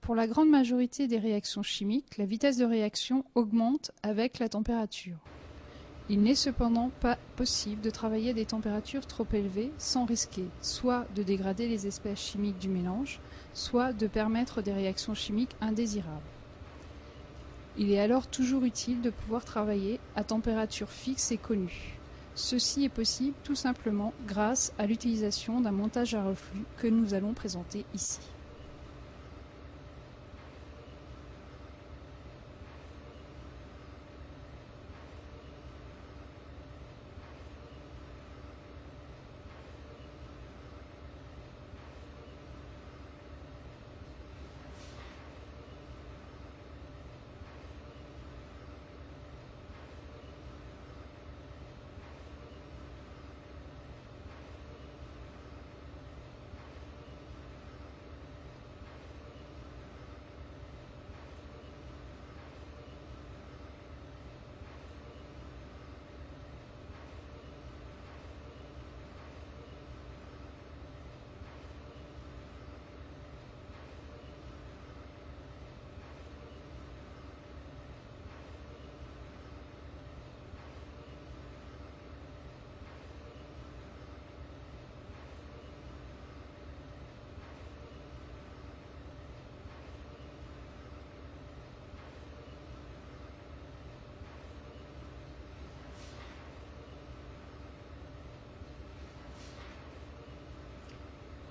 Pour la grande majorité des réactions chimiques, la vitesse de réaction augmente avec la température. Il n'est cependant pas possible de travailler à des températures trop élevées sans risquer soit de dégrader les espèces chimiques du mélange, soit de permettre des réactions chimiques indésirables. Il est alors toujours utile de pouvoir travailler à température fixe et connue. Ceci est possible tout simplement grâce à l'utilisation d'un montage à reflux que nous allons présenter ici.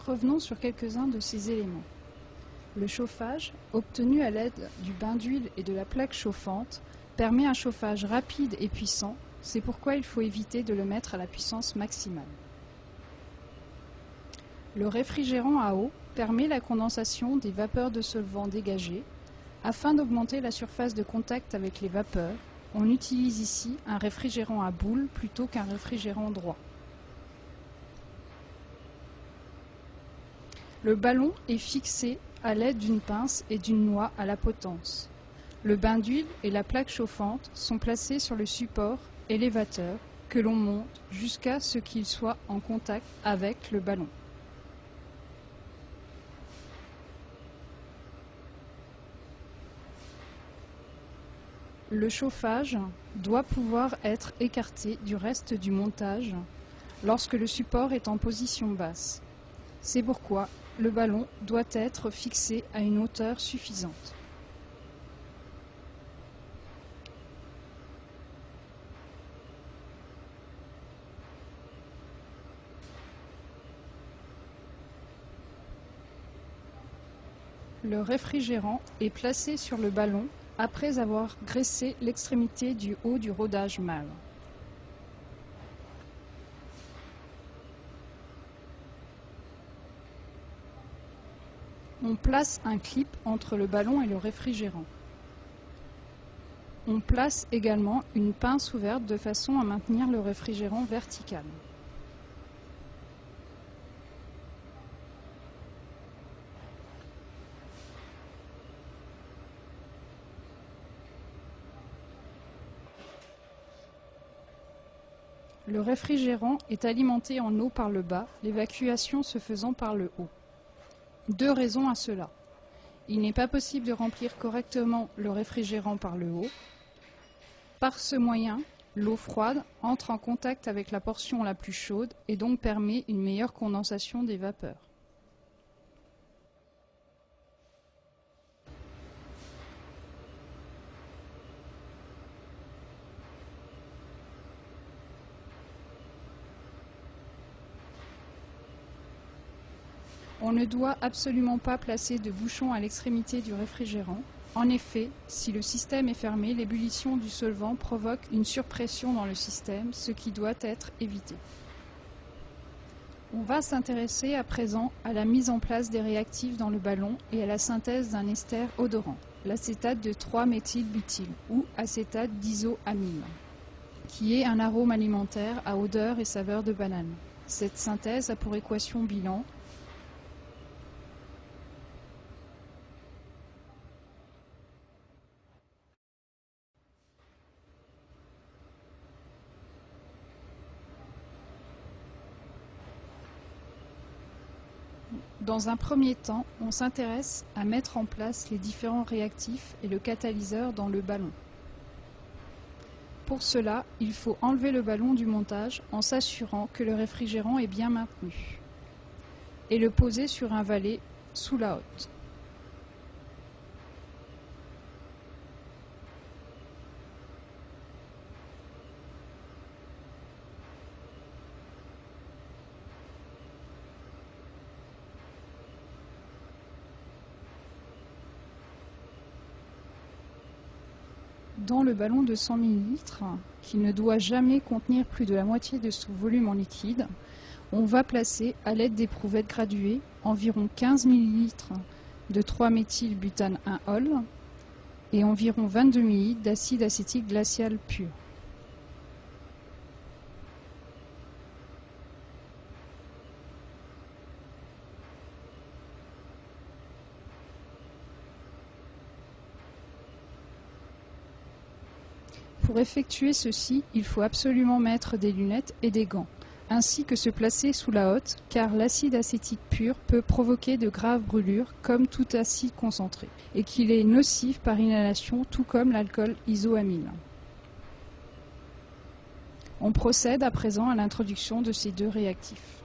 Revenons sur quelques-uns de ces éléments. Le chauffage, obtenu à l'aide du bain d'huile et de la plaque chauffante, permet un chauffage rapide et puissant, c'est pourquoi il faut éviter de le mettre à la puissance maximale. Le réfrigérant à eau permet la condensation des vapeurs de solvant dégagées. Afin d'augmenter la surface de contact avec les vapeurs, on utilise ici un réfrigérant à boule plutôt qu'un réfrigérant droit. Le ballon est fixé à l'aide d'une pince et d'une noix à la potence. Le bain d'huile et la plaque chauffante sont placés sur le support élévateur que l'on monte jusqu'à ce qu'il soit en contact avec le ballon. Le chauffage doit pouvoir être écarté du reste du montage lorsque le support est en position basse. C'est pourquoi le ballon doit être fixé à une hauteur suffisante. Le réfrigérant est placé sur le ballon après avoir graissé l'extrémité du haut du rodage mâle. On place un clip entre le ballon et le réfrigérant. On place également une pince ouverte de façon à maintenir le réfrigérant vertical. Le réfrigérant est alimenté en eau par le bas, l'évacuation se faisant par le haut. Deux raisons à cela. Il n'est pas possible de remplir correctement le réfrigérant par le haut. Par ce moyen, l'eau froide entre en contact avec la portion la plus chaude et donc permet une meilleure condensation des vapeurs. On ne doit absolument pas placer de bouchon à l'extrémité du réfrigérant. En effet, si le système est fermé, l'ébullition du solvant provoque une surpression dans le système, ce qui doit être évité. On va s'intéresser à présent à la mise en place des réactifs dans le ballon et à la synthèse d'un ester odorant, l'acétate de 3-méthylbutyl ou acétate d'isoamyle, qui est un arôme alimentaire à odeur et saveur de banane. Cette synthèse a pour équation bilan Dans un premier temps, on s'intéresse à mettre en place les différents réactifs et le catalyseur dans le ballon. Pour cela, il faut enlever le ballon du montage en s'assurant que le réfrigérant est bien maintenu et le poser sur un valet sous la hotte. Dans le ballon de 100 ml, qui ne doit jamais contenir plus de la moitié de son volume en liquide, on va placer, à l'aide d'éprouvettes graduées, environ 15 ml de 3-méthylbutane 1-ol et environ 22 ml d'acide acétique glacial pur. Pour effectuer ceci, il faut absolument mettre des lunettes et des gants, ainsi que se placer sous la hotte, car l'acide acétique pur peut provoquer de graves brûlures, comme tout acide concentré, et qu'il est nocif par inhalation, tout comme l'alcool isoamyle. On procède à présent à l'introduction de ces deux réactifs.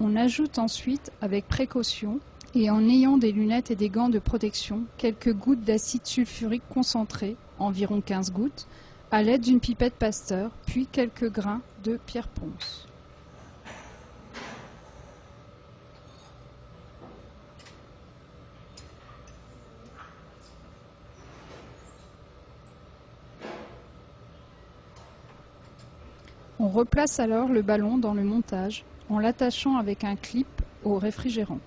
On ajoute ensuite, avec précaution et en ayant des lunettes et des gants de protection, quelques gouttes d'acide sulfurique concentré, environ 15 gouttes, à l'aide d'une pipette Pasteur, puis quelques grains de pierre ponce. On replace alors le ballon dans le montage en l'attachant avec un clip au réfrigérant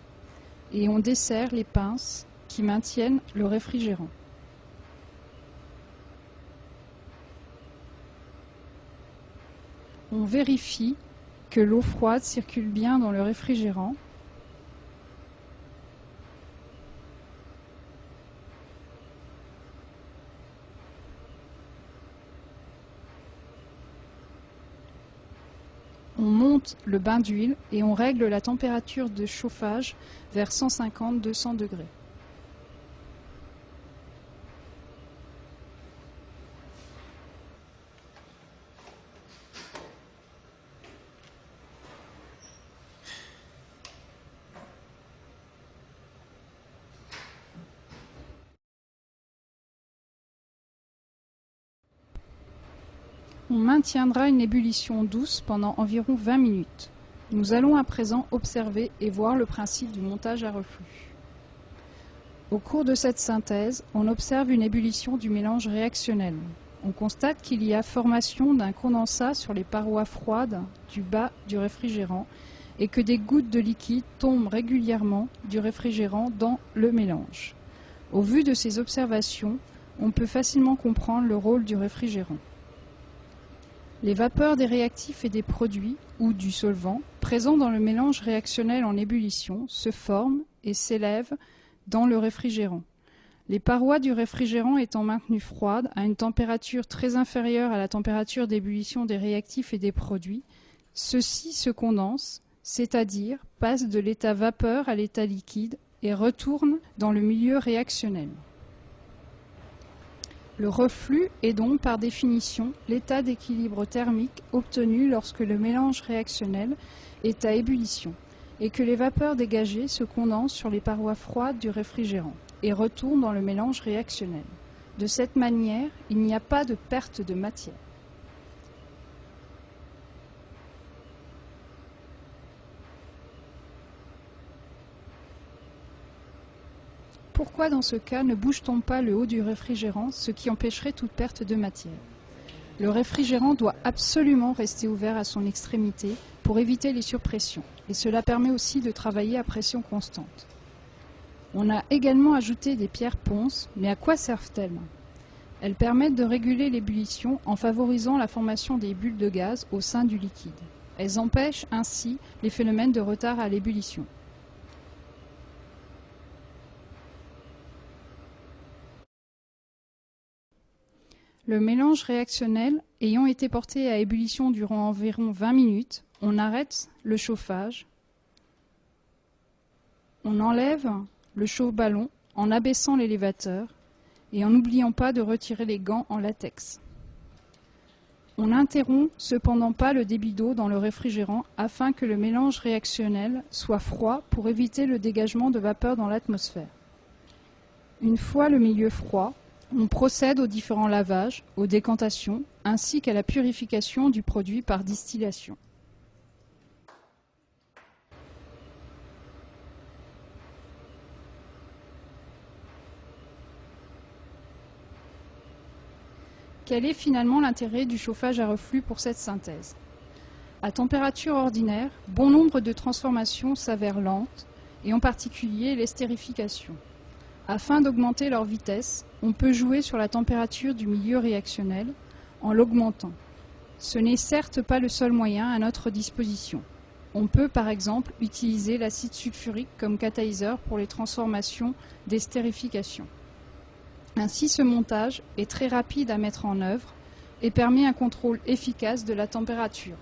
et on desserre les pinces qui maintiennent le réfrigérant. On vérifie que l'eau froide circule bien dans le réfrigérant. On monte le bain d'huile et on règle la température de chauffage vers 150-200 degrés. On maintiendra une ébullition douce pendant environ 20 minutes. Nous allons à présent observer et voir le principe du montage à reflux. Au cours de cette synthèse, on observe une ébullition du mélange réactionnel. On constate qu'il y a formation d'un condensat sur les parois froides du bas du réfrigérant et que des gouttes de liquide tombent régulièrement du réfrigérant dans le mélange. Au vu de ces observations, on peut facilement comprendre le rôle du réfrigérant. Les vapeurs des réactifs et des produits, ou du solvant, présents dans le mélange réactionnel en ébullition, se forment et s'élèvent dans le réfrigérant. Les parois du réfrigérant étant maintenues froides à une température très inférieure à la température d'ébullition des réactifs et des produits, ceux-ci se condensent, c'est-à-dire passent de l'état vapeur à l'état liquide et retournent dans le milieu réactionnel. Le reflux est donc par définition l'état d'équilibre thermique obtenu lorsque le mélange réactionnel est à ébullition et que les vapeurs dégagées se condensent sur les parois froides du réfrigérant et retournent dans le mélange réactionnel. De cette manière, il n'y a pas de perte de matière. Pourquoi dans ce cas ne bouge-t-on pas le haut du réfrigérant, ce qui empêcherait toute perte de matière? Le réfrigérant doit absolument rester ouvert à son extrémité pour éviter les surpressions, et cela permet aussi de travailler à pression constante. On a également ajouté des pierres ponces, mais à quoi servent-elles? Elles permettent de réguler l'ébullition en favorisant la formation des bulles de gaz au sein du liquide. Elles empêchent ainsi les phénomènes de retard à l'ébullition. Le mélange réactionnel ayant été porté à ébullition durant environ 20 minutes, on arrête le chauffage, on enlève le chauffe-ballon en abaissant l'élévateur et en n'oubliant pas de retirer les gants en latex. On n'interrompt cependant pas le débit d'eau dans le réfrigérant afin que le mélange réactionnel soit froid pour éviter le dégagement de vapeur dans l'atmosphère. Une fois le milieu froid, on procède aux différents lavages, aux décantations, ainsi qu'à la purification du produit par distillation. Quel est finalement l'intérêt du chauffage à reflux pour cette synthèse? À température ordinaire, bon nombre de transformations s'avèrent lentes, et en particulier l'estérification. Afin d'augmenter leur vitesse, on peut jouer sur la température du milieu réactionnel en l'augmentant. Ce n'est certes pas le seul moyen à notre disposition. On peut par exemple utiliser l'acide sulfurique comme catalyseur pour les transformations d'estérification. Ainsi, ce montage est très rapide à mettre en œuvre et permet un contrôle efficace de la température.